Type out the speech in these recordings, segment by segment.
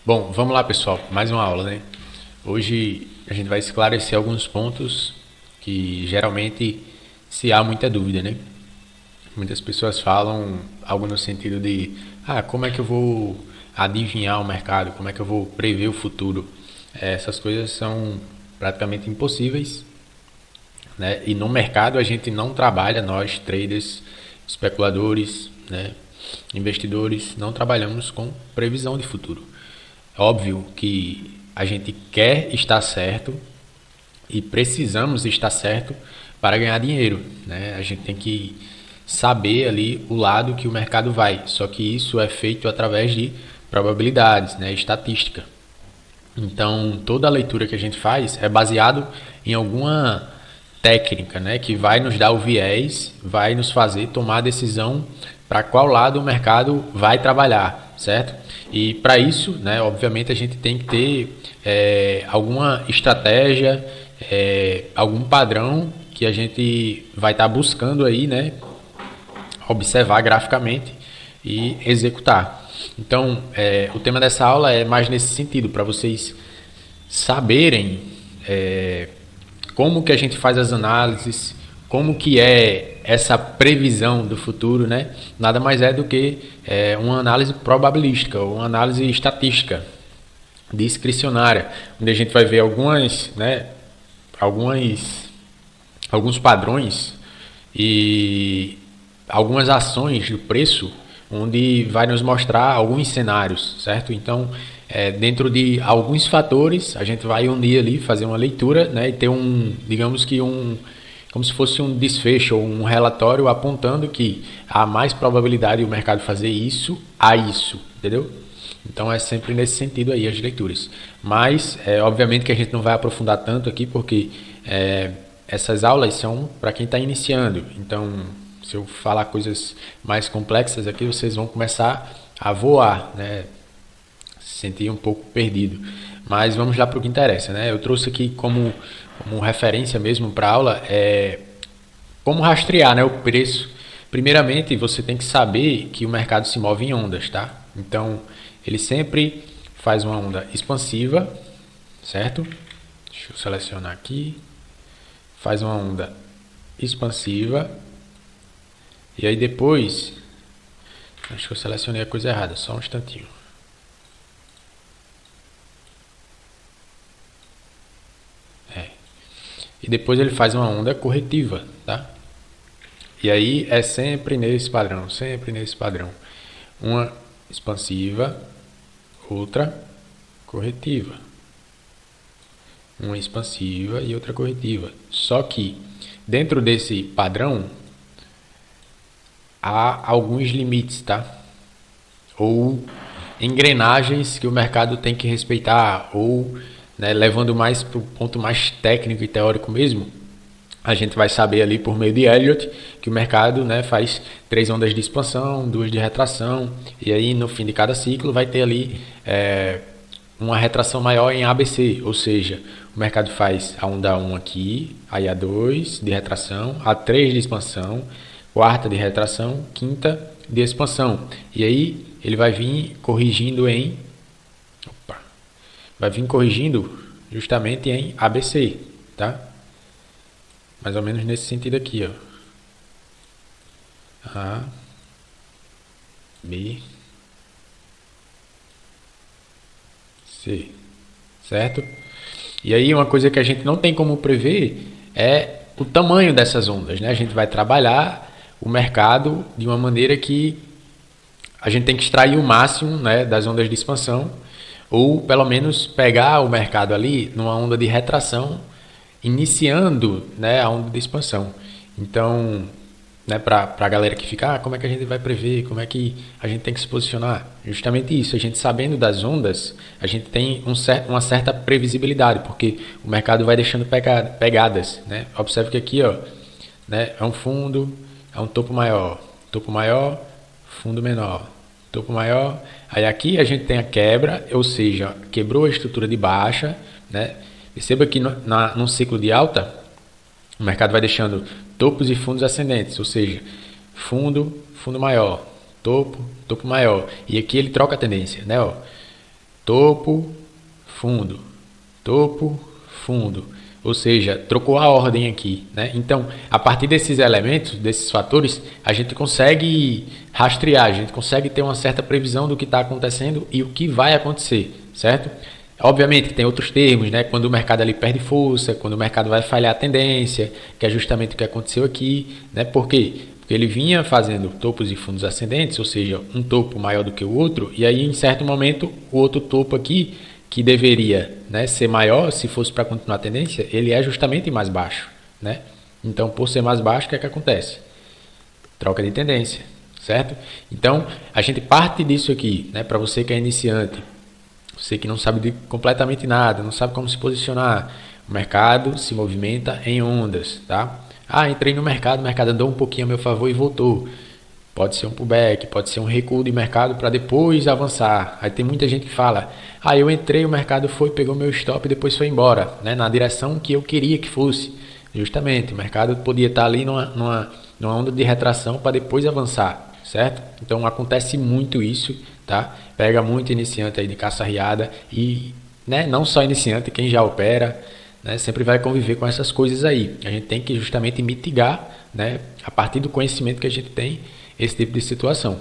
Bom, vamos lá, pessoal. Mais uma aula, né? Hoje a gente vai esclarecer alguns pontos que geralmente se há muita dúvida, né? Muitas pessoas falam algo no sentido de: como é que eu vou adivinhar o mercado? Como é que eu vou prever o futuro? Essas coisas são praticamente impossíveis, né? E no mercado a gente não trabalha, nós traders, especuladores, né? Investidores, não trabalhamos com previsão de futuro. É óbvio que a gente quer estar certo e precisamos estar certo para ganhar dinheiro, né? A gente tem que saber ali o lado que o mercado vai. Só que isso é feito através de probabilidades, né? Estatística. Então, toda a leitura que a gente faz é baseado em alguma técnica, né, que vai nos dar o viés, vai nos fazer tomar a decisão para qual lado o mercado vai trabalhar, certo? E para isso, né, obviamente a gente tem que ter alguma estratégia, algum padrão que a gente vai estar buscando aí, né, observar graficamente e executar. Então, o tema dessa aula é mais nesse sentido, para vocês saberem como que a gente faz as análises, como que é essa previsão do futuro, né? Nada mais é do que uma análise probabilística, ou uma análise estatística, discricionária, onde a gente vai ver alguns padrões e algumas ações do preço, onde vai nos mostrar alguns cenários, certo? Então, dentro de alguns fatores, a gente vai unir ali, fazer uma leitura, né, e ter como se fosse um desfecho ou um relatório apontando que há mais probabilidade do mercado fazer isso a isso, entendeu? Então é sempre nesse sentido aí as leituras. Mas, obviamente que a gente não vai aprofundar tanto aqui, porque essas aulas são para quem está iniciando. Então, se eu falar coisas mais complexas aqui, vocês vão começar a voar, né? Se sentir um pouco perdido. Mas vamos lá para o que interessa, né? Eu trouxe aqui como referência mesmo para a aula como rastrear, né, o preço. Primeiramente, você tem que saber que o mercado se move em ondas, tá? Então, ele sempre faz uma onda expansiva, certo? Deixa eu selecionar aqui. Faz uma onda expansiva. E aí depois, acho que eu selecionei a coisa errada, só um instantinho. E depois ele faz uma onda corretiva, tá? E aí é sempre nesse padrão, sempre nesse padrão. Uma expansiva, outra corretiva. Uma expansiva e outra corretiva. Só que dentro desse padrão há alguns limites, tá? Ou engrenagens que o mercado tem que respeitar, ou, né, levando mais para o ponto mais técnico e teórico mesmo, a gente vai saber ali por meio de Elliott que o mercado, né, faz 3 ondas de expansão, 2 de retração, e aí no fim de cada ciclo vai ter ali uma retração maior em ABC, ou seja, o mercado faz a onda 1 aqui, aí a 2 de retração, a 3 de expansão, quarta de retração, quinta de expansão. E aí ele vai vir corrigindo justamente em ABC, tá? Mais ou menos nesse sentido aqui, ó. A, B, C, certo? E aí uma coisa que a gente não tem como prever é o tamanho dessas ondas, né? A gente vai trabalhar o mercado de uma maneira que a gente tem que extrair o máximo, né, das ondas de expansão, ou pelo menos pegar o mercado ali numa onda de retração, iniciando, né, a onda de expansão. Então, né, para a galera que fica, como é que a gente vai prever, como é que a gente tem que se posicionar? Justamente isso, a gente sabendo das ondas, a gente tem uma certa previsibilidade, porque o mercado vai deixando pegadas, né? Observe que aqui, ó, né, é um fundo, é um topo maior, fundo menor, topo maior. Aí aqui a gente tem a quebra, ou seja, quebrou a estrutura de baixa, né? Perceba que num ciclo de alta, o mercado vai deixando topos e fundos ascendentes, ou seja, fundo maior, topo maior. E aqui ele troca a tendência, né? Ó. topo, fundo, topo, fundo. Ou seja, trocou a ordem aqui, né? Então, a partir desses elementos, desses fatores, a gente consegue rastrear, a gente consegue ter uma certa previsão do que está acontecendo e o que vai acontecer, certo? Obviamente que tem outros termos, né? Quando o mercado ali perde força, quando o mercado vai falhar a tendência, que é justamente o que aconteceu aqui, né? Por quê? Porque ele vinha fazendo topos e fundos ascendentes, ou seja, um topo maior do que o outro, e aí em certo momento o outro topo aqui, que deveria, né, ser maior se fosse para continuar a tendência, ele é justamente mais baixo, né? Então, por ser mais baixo, o que é que acontece? Troca de tendência, certo? Então, a gente parte disso aqui, né, para você que é iniciante, você que não sabe de completamente nada, não sabe como se posicionar, o mercado se movimenta em ondas, tá? Ah, entrei no mercado, o mercado andou um pouquinho a meu favor e voltou. Pode ser um pullback, pode ser um recuo de mercado para depois avançar. Aí tem muita gente que fala, eu entrei, o mercado foi, pegou meu stop e depois foi embora, né, na direção que eu queria que fosse. Justamente, o mercado podia estar ali numa onda de retração para depois avançar, certo? Então acontece muito isso, tá? Pega muito iniciante aí de caça riada e, né, não só iniciante, quem já opera, né, sempre vai conviver com essas coisas aí. A gente tem que justamente mitigar, né, a partir do conhecimento que a gente tem, esse tipo de situação,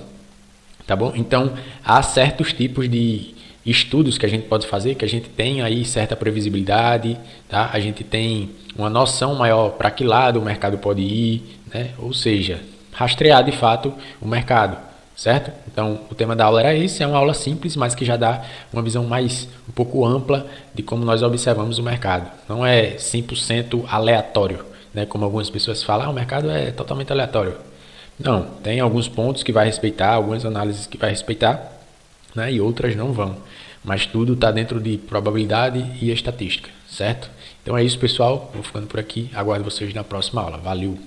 tá bom? Então, há certos tipos de estudos que a gente pode fazer, que a gente tem aí certa previsibilidade, tá? A gente tem uma noção maior para que lado o mercado pode ir, né? Ou seja, rastrear de fato o mercado, certo? Então, o tema da aula era esse, é uma aula simples, mas que já dá uma visão um pouco ampla de como nós observamos o mercado. Não é 100% aleatório, né? Como algumas pessoas falam, o mercado é totalmente aleatório. Não, tem alguns pontos que vai respeitar, algumas análises que vai respeitar, né, e outras não vão. Mas tudo está dentro de probabilidade e estatística, certo? Então é isso, pessoal. Vou ficando por aqui. Aguardo vocês na próxima aula. Valeu!